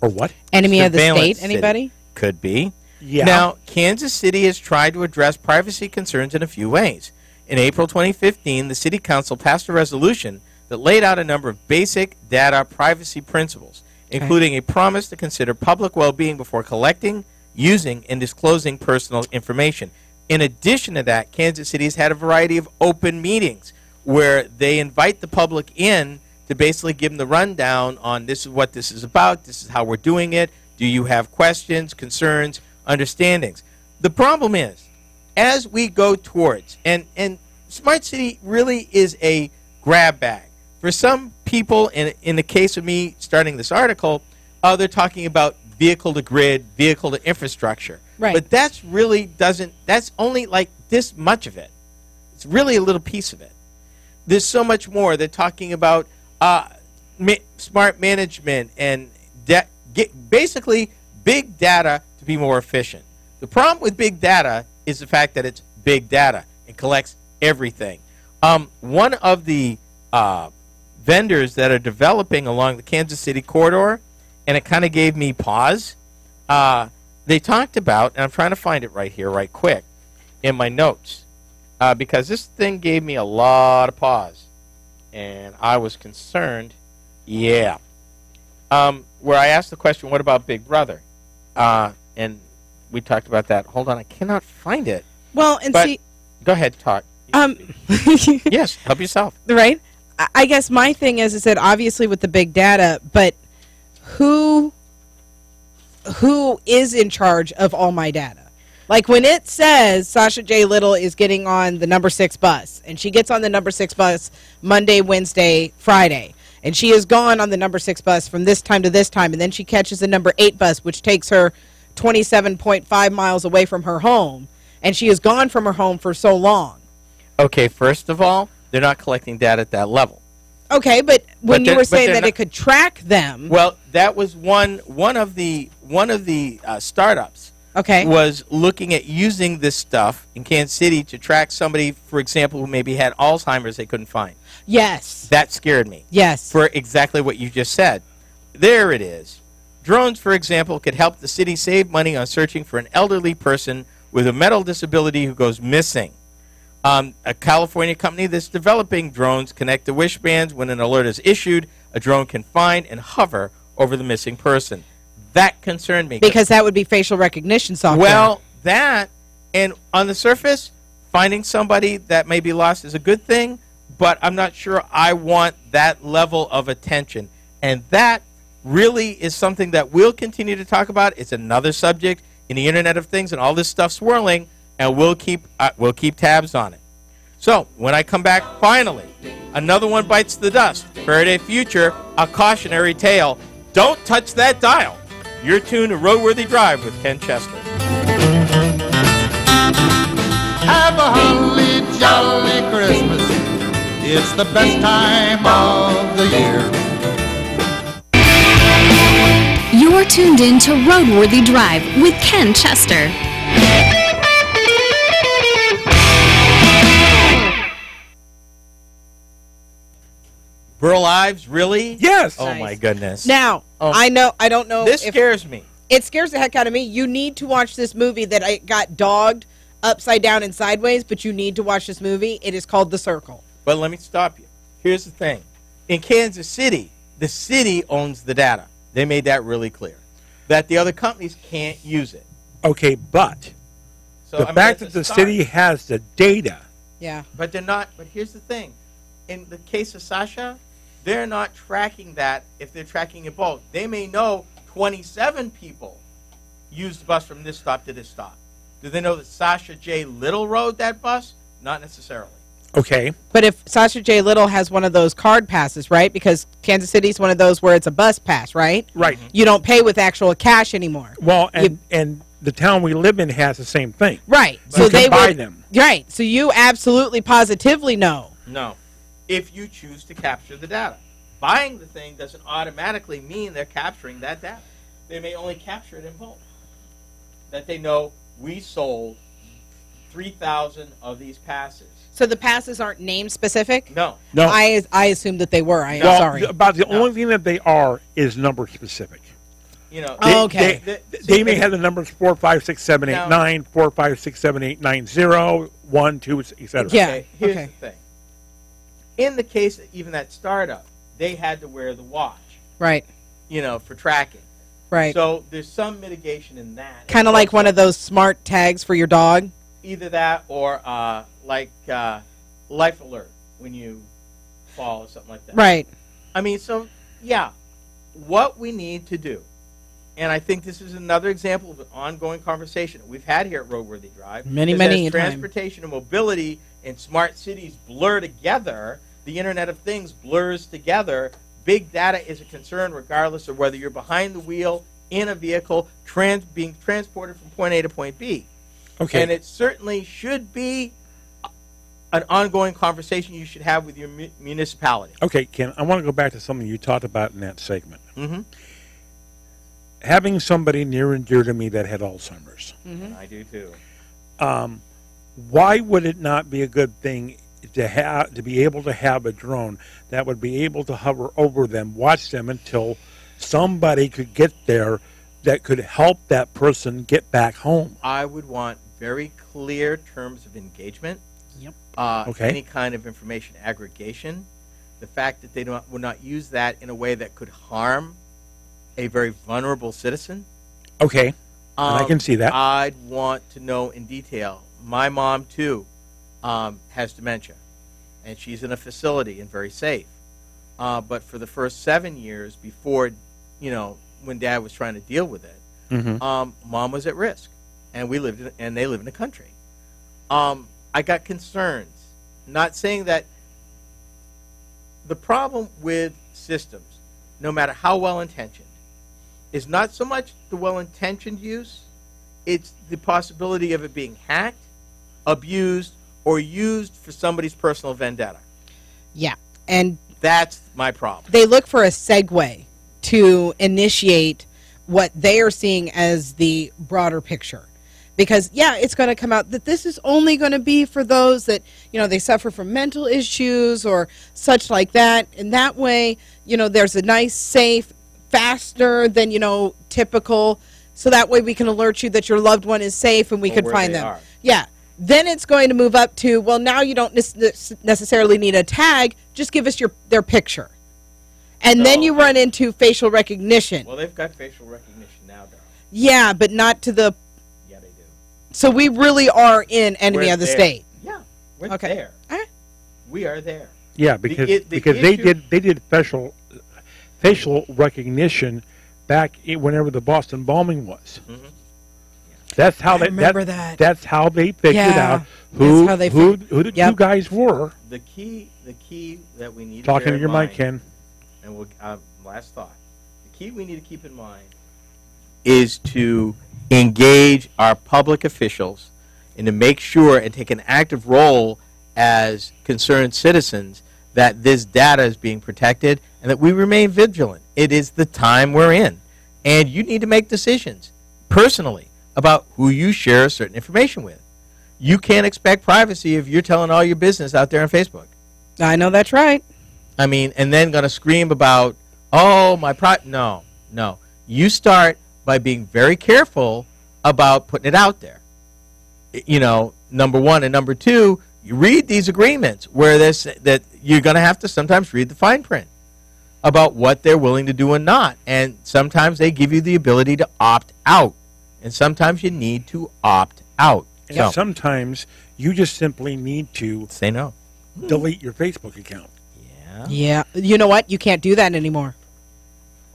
Or what? Enemy of the Surveillance state, city. anybody? Could be. Yeah. Now, Kansas City has tried to address privacy concerns in a few ways. In April 2015, the City Council passed a resolution that laid out a number of basic data privacy principles, including a promise to consider public well-being before collecting, using, and disclosing personal information. In addition to that, Kansas City has had a variety of open meetings where they invite the public in to basically give them the rundown on this is what this is about, this is how we're doing it, do you have questions, concerns, understandings. The problem is, as we go towards, and Smart City really is a grab bag. For some people, in the case of me starting this article, they're talking about vehicle to grid, vehicle to infrastructure. Right. But that's really that's only like this much of it. It's really a little piece of it. There's so much more. They're talking about smart management and basically big data to be more efficient. The problem with big data is the fact that it's big data. It collects everything. One of the vendors that are developing along the Kansas City corridor, and it kind of gave me pause, they talked about, and I'm trying to find it right here, right quick, in my notes, because this thing gave me a lot of pause, and I was concerned, where I asked the question, what about Big Brother? And we talked about that. Hold on, I cannot find it. Well, and but go ahead, talk. Yes, help yourself. Right? I guess my thing is that obviously with the big data, but who is in charge of all my data? Like when it says Sasha J. Little is getting on the number 6 bus, and she gets on the number 6 bus Monday, Wednesday, Friday, and she is gone on the number 6 bus from this time to this time, and then she catches the number 8 bus, which takes her 27.5 miles away from her home, and she is gone from her home for so long. Okay, first of all, they're not collecting data at that level. Okay, but when you were saying that it could track them, well, that was one of the startups. Okay, was looking at using this stuff in Kansas City to track somebody, for example, who maybe had Alzheimer's they couldn't find. Yes, that scared me. Yes, for exactly what you just said. There it is. Drones, for example, could help the city save money on searching for an elderly person with a mental disability who goes missing. A California company that's developing drones connect the wishbands. When an alert is issued, a drone can find and hover over the missing person. That concerned me. Because that would be facial recognition software. Well, that, and on the surface, finding somebody that may be lost is a good thing, but I'm not sure I want that level of attention. And that really is something that we'll continue to talk about. It's another subject in the Internet of Things and all this stuff swirling, and we'll keep tabs on it. So when I come back, finally, another one bites the dust. Faraday Future, a cautionary tale. Don't touch that dial. You're tuned to Roadworthy Drive with Ken Chester. Have a holly jolly Christmas. It's the best time of the year. You're tuned in to Roadworthy Drive with Ken Chester. Burl Ives, really? Yes. Oh, my goodness. Now, I don't know. This scares me. It scares the heck out of me. You need to watch this movie that I got dogged upside down and sideways, but you need to watch this movie. It is called The Circle. But let me stop you. Here's the thing. In Kansas City, the city owns the data. They made that really clear. That the other companies can't use it. Okay, but the fact that the city has the data. Yeah. But they're not. But here's the thing. In the case of Sasha, they're not tracking that if they're tracking it both. They may know 27 people used the bus from this stop to this stop. Do they know that Sasha J. Little rode that bus? Not necessarily. Okay. But if Sasha J. Little has one of those card passes, right? Because Kansas City's one of those where it's a bus pass, right? Right. You don't pay with actual cash anymore. Well, and the town we live in has the same thing. Right. So you can buy them. Right. So you absolutely positively know. No. If you choose to capture the data. Buying the thing doesn't automatically mean they're capturing that data. They may only capture it in bulk. That they know we sold 3,000 of these passes. So the passes aren't name specific? No. No. I assumed that they were. I am well, sorry. About the only thing that they are is number specific. You know, okay. They may have the numbers 4, 5, 6, 7, 8, 9, 4, 5, 6, 7, 8, 9, 0, 1, 2, etc. Yeah. Okay, here's the thing. In the case of even that startup, they had to wear the watch. Right. You know, for tracking. Right. So there's some mitigation in that. Kind of like one of those smart tags for your dog? Either that or like Life Alert when you fall or something like that. Right. I mean, so, yeah, what we need to do, and I think this is another example of an ongoing conversation that we've had here at Roadworthy Drive. Many as times. Transportation and mobility and smart cities blur together, the Internet of Things blurs together, big data is a concern regardless of whether you're behind the wheel, in a vehicle, being transported from point A to point B. Okay. And it certainly should be an ongoing conversation you should have with your municipality. Okay, Ken, I want to go back to something you talked about in that segment. Mm-hmm. Having somebody near and dear to me that had Alzheimer's. Mm-hmm. I do too. Why would it not be a good thing to be able to have a drone that would be able to hover over them, watch them until somebody could get there that could help that person get back home? I would want very clear terms of engagement. Yep. Okay. Any kind of information aggregation. The fact that they would not use that in a way that could harm a very vulnerable citizen. Okay. And I can see that. I'd want to know in detail. My mom, too, has dementia, and she's in a facility and very safe. But for the first 7 years before, when Dad was trying to deal with it, Mom was at risk, and they live in the country. I got concerns. Not saying that the problem with systems, no matter how well-intentioned, is not so much the well-intentioned use, it's the possibility of it being hacked, abused, or used for somebody's personal vendetta. Yeah, and that's my problem. They look for a segue to initiate what they are seeing as the broader picture. Because, yeah, it's going to come out that this is only going to be for those that, they suffer from mental issues or such like that. And that way, there's a nice, safe, faster than, typical. So that way we can alert you that your loved one is safe and we can find them. Are. Yeah. Then it's going to move up to, well, now you don't necessarily need a tag. Just give us their picture. And then you run into facial recognition. Well, they've got facial recognition now, darling. Yeah, but not to the... Yeah, they do. So we really are in enemy of the state. Yeah, we're there. We are there. Yeah, because they did facial recognition back whenever the Boston bombing was. Mm-hmm. That's how That's how they figured out who the two guys were. The key that we need talking to your mic, Ken. And last thought. The key we need to keep in mind is to engage our public officials and to make sure and take an active role as concerned citizens that this data is being protected and that we remain vigilant. It is the time we're in. And you need to make decisions personally about who you share certain information with. You can't expect privacy if you're telling all your business out there on Facebook. I know that's right. I mean, and then going to scream about, no. You start by being very careful about putting it out there. Number one. And number two, you read these agreements where that you're going to have to sometimes read the fine print about what they're willing to do and not. And sometimes they give you the ability to opt out. And sometimes you need to opt out. And sometimes you just simply need to say no. Delete your Facebook account. Yeah. You know what? You can't do that anymore.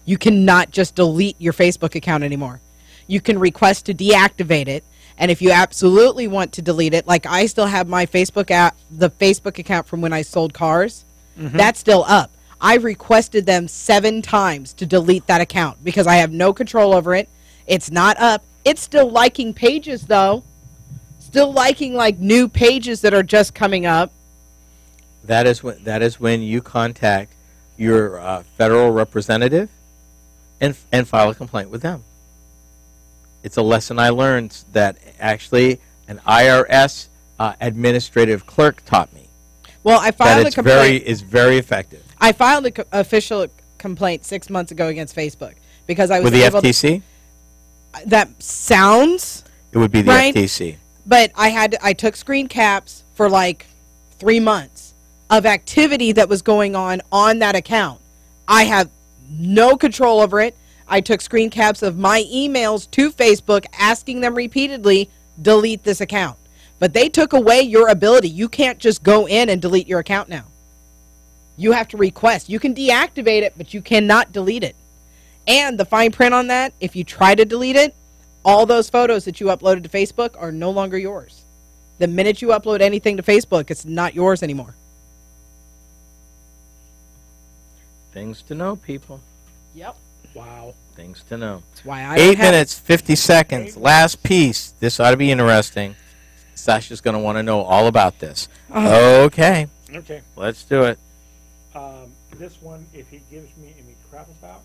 You cannot just delete your Facebook account anymore. You can request to deactivate it. And if you absolutely want to delete it, like I still have my Facebook the Facebook account from when I sold cars, that's still up. I requested them 7 times to delete that account because I have no control over it. It's not up. It's still liking pages, though. Still liking, like, new pages that are just coming up. That is when you contact your federal representative and file a complaint with them. It's a lesson I learned that actually an IRS administrative clerk taught me. Well, I filed a complaint. Is very effective. I filed an official complaint 6 months ago against Facebook because I was with the FTC. That sounds. It would be the FTC. But I took screen caps for like 3 months of activity that was going on that account. I have no control over it. I took screen caps of my emails to Facebook asking them repeatedly, delete this account. But they took away your ability. You can't just go in and delete your account now. You have to request. You can deactivate it, but you cannot delete it. And the fine print on that, if you try to delete it, all those photos that you uploaded to Facebook are no longer yours. The minute you upload anything to Facebook, it's not yours anymore. Things to know, people. Yep. Wow. Things to know. That's why I 8 minutes, 50 seconds. Last piece. This ought to be interesting. Sasha's going to want to know all about this. Okay. Okay. Let's do it. This one, if he gives me any crap about,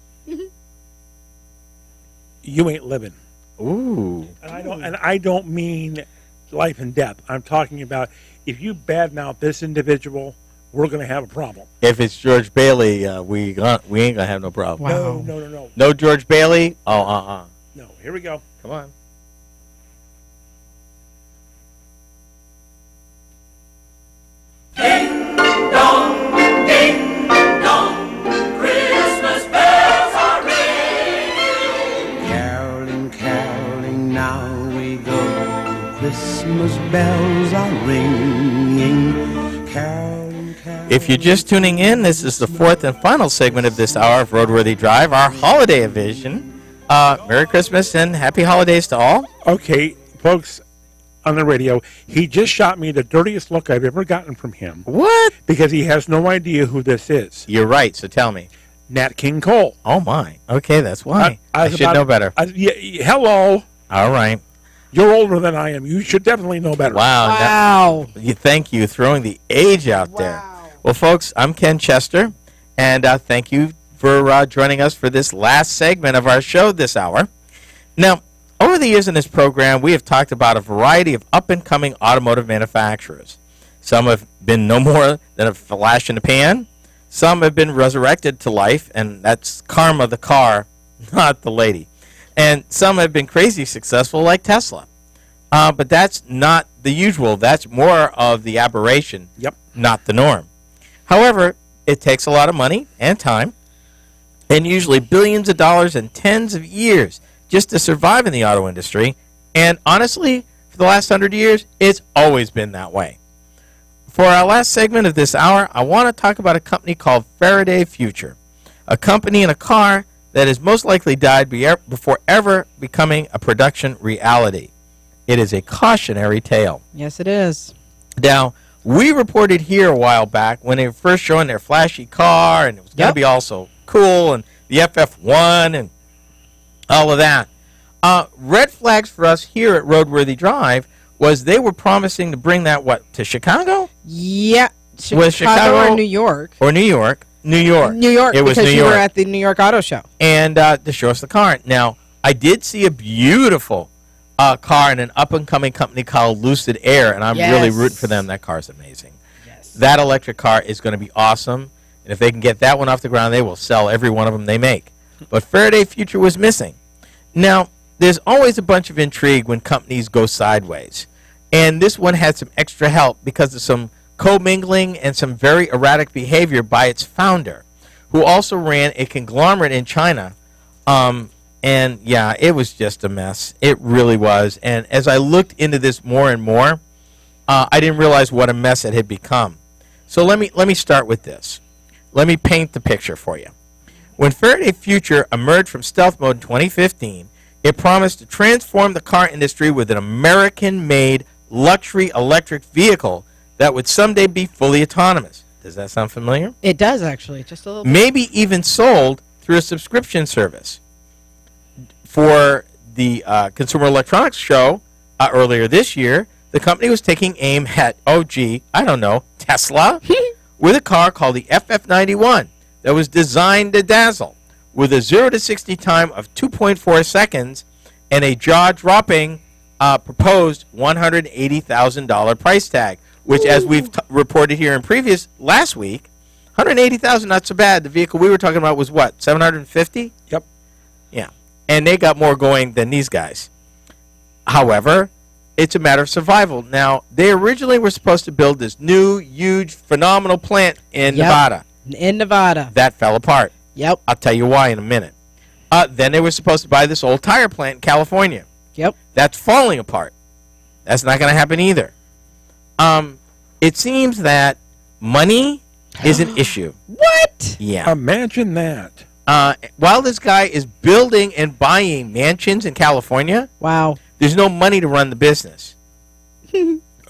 you ain't living. Ooh. And I don't mean life and death. I'm talking about if you badmouth this individual, we're going to have a problem. If it's George Bailey, we ain't going to have no problem. Wow. No. No George Bailey? Oh, No. Here we go. Come on. Ding dong, ding dong, Christmas bells are ringing. Caroling, caroling, now we go. Christmas bells are ringing. Caroling, caroling. If you're just tuning in, this is the fourth and final segment of this hour of Roadworthy Drive, our holiday edition. Merry Christmas and happy holidays to all. Okay, folks, on the radio, he just shot me the dirtiest look I've ever gotten from him. What? Because he has no idea who this is. You're right, so tell me. Nat King Cole. Oh, my. Okay, that's why. I should know better. Hello. All right. You're older than I am. You should definitely know better. Wow. Thank you. Throwing the age out there. Well, folks, I'm Ken Chester, and thank you for joining us for this last segment of our show this hour. Now, over the years in this program, we have talked about a variety of up-and-coming automotive manufacturers. Some have been no more than a flash in the pan. Some have been resurrected to life, and that's karma the car, not the lady. And some have been crazy successful, like Tesla. But that's not the usual. That's more of the aberration, not the norm. However, it takes a lot of money and time, and usually billions of dollars and tens of years just to survive in the auto industry. And honestly, for the last 100 years, it's always been that way. For our last segment of this hour, I want to talk about a company called Faraday Future, a company and a car that has most likely died before ever becoming a production reality. It is a cautionary tale. Yes, it is. Now, we reported here a while back when they were first showing their flashy car, and it was going to be also cool, and the FF1 and all of that. Red flags for us here at Roadworthy Drive was they were promising to bring that, to Chicago? Yeah. Chicago or New York? Or New York. New York. It was because you were at the New York Auto Show. And to show us the car. Now, I did see a beautiful car in an up-and-coming company called Lucid Air, and I'm really rooting for them. That car's amazing. Yes. That electric car is going to be awesome, and if they can get that one off the ground, they will sell every one of them they make. But Faraday Future was missing. Now, there's always a bunch of intrigue when companies go sideways, and this one had some extra help because of some commingling and some very erratic behavior by its founder, who also ran a conglomerate in China. And, yeah, it was just a mess. It really was. And as I looked into this more and more, I didn't realize what a mess it had become. So let me start with this. Let me paint the picture for you. When Faraday Future emerged from stealth mode in 2015, it promised to transform the car industry with an American-made luxury electric vehicle that would someday be fully autonomous. Does that sound familiar? It does, actually. Just a little bit. Maybe even sold through a subscription service. For the Consumer Electronics Show earlier this year, the company was taking aim at, Tesla, with a car called the FF91 that was designed to dazzle, with a 0 to 60 time of 2.4 seconds and a jaw-dropping proposed $180,000 price tag, which, as we've reported here in last week, $180,000, not so bad. The vehicle we were talking about was what, $750? Yep. Yeah. And they got more going than these guys. However, it's a matter of survival. Now, they originally were supposed to build this new, huge, phenomenal plant in Nevada. In Nevada. That fell apart. Yep. I'll tell you why in a minute. Then they were supposed to buy this old tire plant in California. Yep. That's falling apart. That's not going to happen either. It seems that money is an issue. What? Yeah. Imagine that. While this guy is building and buying mansions in California, wow, there's no money to run the business.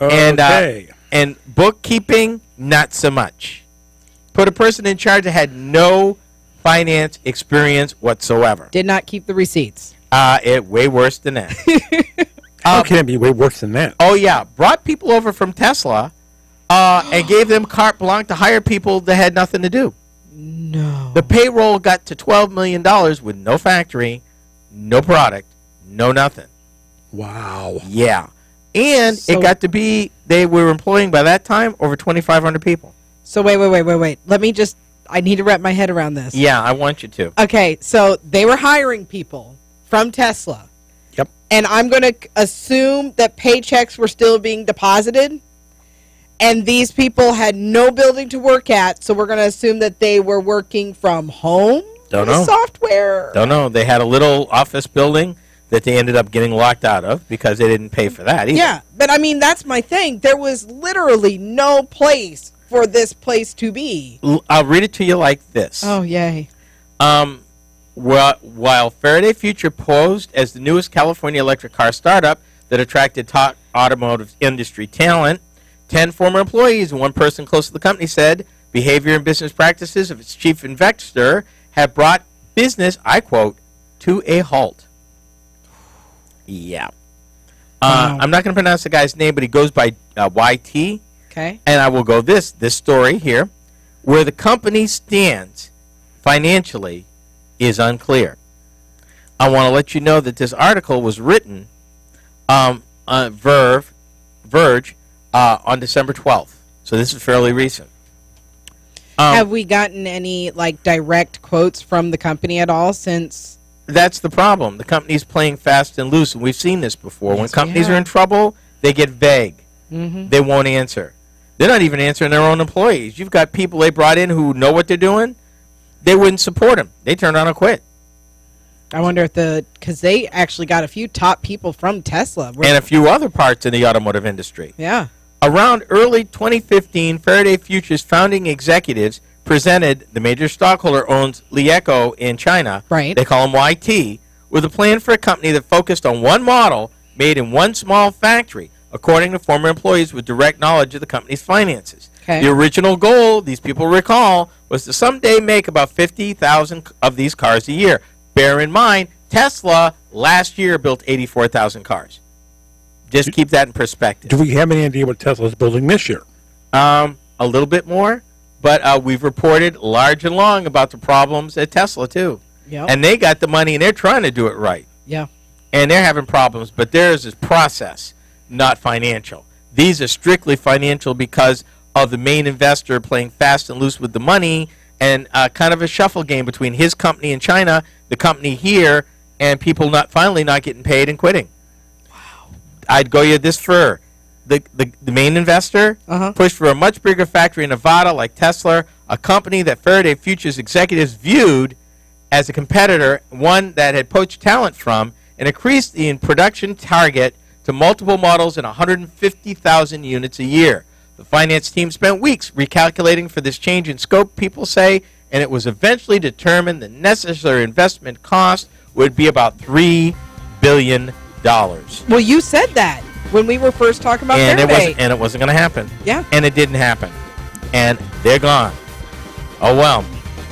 Okay. And bookkeeping, not so much. Put a person in charge that had no finance experience whatsoever. Did not keep the receipts. Way worse than that. How can it be way worse than that? Oh, yeah. Brought people over from Tesla and gave them carte blanche to hire people that had nothing to do. No. The payroll got to $12 million with no factory, no product, no nothing. Wow. Yeah. And it got to be, they were employing by that time over 2,500 people. So wait. Let me just, I need to wrap my head around this. Yeah, I want you to. Okay, so they were hiring people from Tesla. Yep. And I'm going to assume that paychecks were still being deposited. And these people had no building to work at, so we're going to assume that they were working from home? Don't with know. Software? Don't know. They had a little office building that they ended up getting locked out of because they didn't pay for that either. Yeah, but I mean, that's my thing. There was literally no place for this place to be. I'll read it to you like this. Oh, yay. While Faraday Future posed as the newest California electric car startup that attracted top automotive industry talent, 10 former employees and one person close to the company said behavior and business practices of its chief investor have brought business, I quote, to a halt. Yeah. I'm not going to pronounce the guy's name, but he goes by YT. Okay. And I will go this story here. Where the company stands financially is unclear. I want to let you know that this article was written on Verge on December 12th. So this is fairly recent. Have we gotten any like direct quotes from the company at all since? That's the problem. The company's playing fast and loose, and we've seen this before. Yes, when companies are in trouble, they get vague. They won't answer. They're not even answering their own employees. You've got people they brought in who know what they're doing. They wouldn't support them. They turned on and quit. I wonder if because they actually got a few top people from Tesla. And a few other parts in the automotive industry. Yeah. Around early 2015, Faraday Future's founding executives presented the major stockholder owns Lieco in China. Right. They call him YT, with a plan for a company that focused on one model made in one small factory, according to former employees with direct knowledge of the company's finances. Okay. The original goal, these people recall, was to someday make about 50,000 of these cars a year. Bear in mind, Tesla last year built 84,000 cars. Just keep that in perspective. Do we have any idea what Tesla's building this year? A little bit more, but we've reported large and long about the problems at Tesla, too. Yep. And they got the money, and they're trying to do it right. Yeah. And they're having problems, but theirs is process, not financial. These are strictly financial because of the main investor playing fast and loose with the money and kind of a shuffle game between his company in China, the company here, and people finally not getting paid and quitting. Wow. I'd go you this far. The main investor pushed for a much bigger factory in Nevada like Tesla, a company that Faraday Future's executives viewed as a competitor, one that had poached talent from, and increased the production target to multiple models and 150,000 units a year. The finance team spent weeks recalculating for this change in scope, people say, and it was eventually determined the necessary investment cost would be about $3 billion. Well, you said that when we were first talking about Faraday. And it wasn't going to happen. Yeah. And it didn't happen. And they're gone. Oh, well.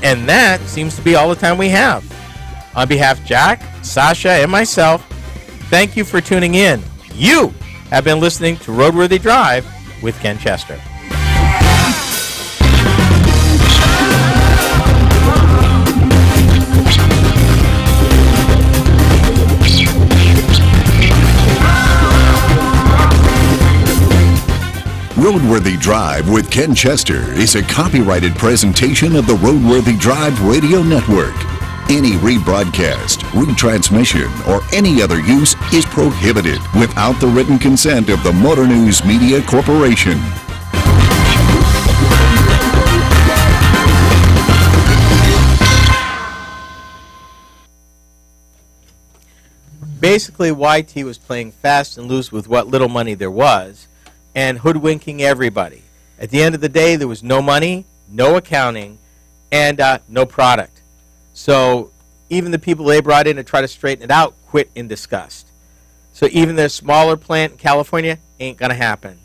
And that seems to be all the time we have. On behalf of Jack, Sasha, and myself, thank you for tuning in. You have been listening to RoadWorthy Drive with Ken Chester. RoadWorthy Drive with Ken Chester is a copyrighted presentation of the RoadWorthy Drive Radio Network. Any rebroadcast, retransmission, or any other use is prohibited without the written consent of the Motor News Media Corporation. Basically, YT was playing fast and loose with what little money there was and hoodwinking everybody. At the end of the day, there was no money, no accounting, and no product. So even the people they brought in to try to straighten it out quit in disgust. So even their smaller plant in California ain't going to happen.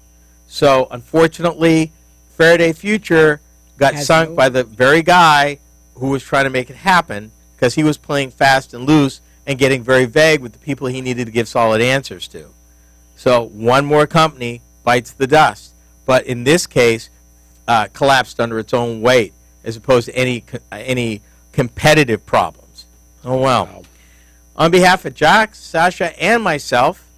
So unfortunately, Faraday Future got sunk by the very guy who was trying to make it happen, because he was playing fast and loose and getting very vague with the people he needed to give solid answers to. So one more company bites the dust, but in this case collapsed under its own weight as opposed to any competitive problems. Oh, well. Wow. On behalf of Jack, Sasha, and myself,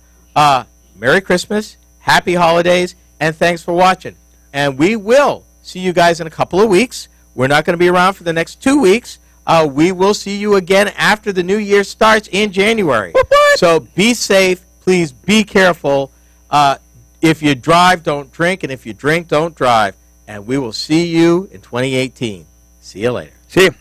Merry Christmas, Happy Holidays, and thanks for watching. And we will see you guys in a couple of weeks. We're not going to be around for the next 2 weeks. We will see you again after the new year starts in January. What? So be safe. Please be careful. If you drive, don't drink. And if you drink, don't drive. And we will see you in 2018. See you later. See you.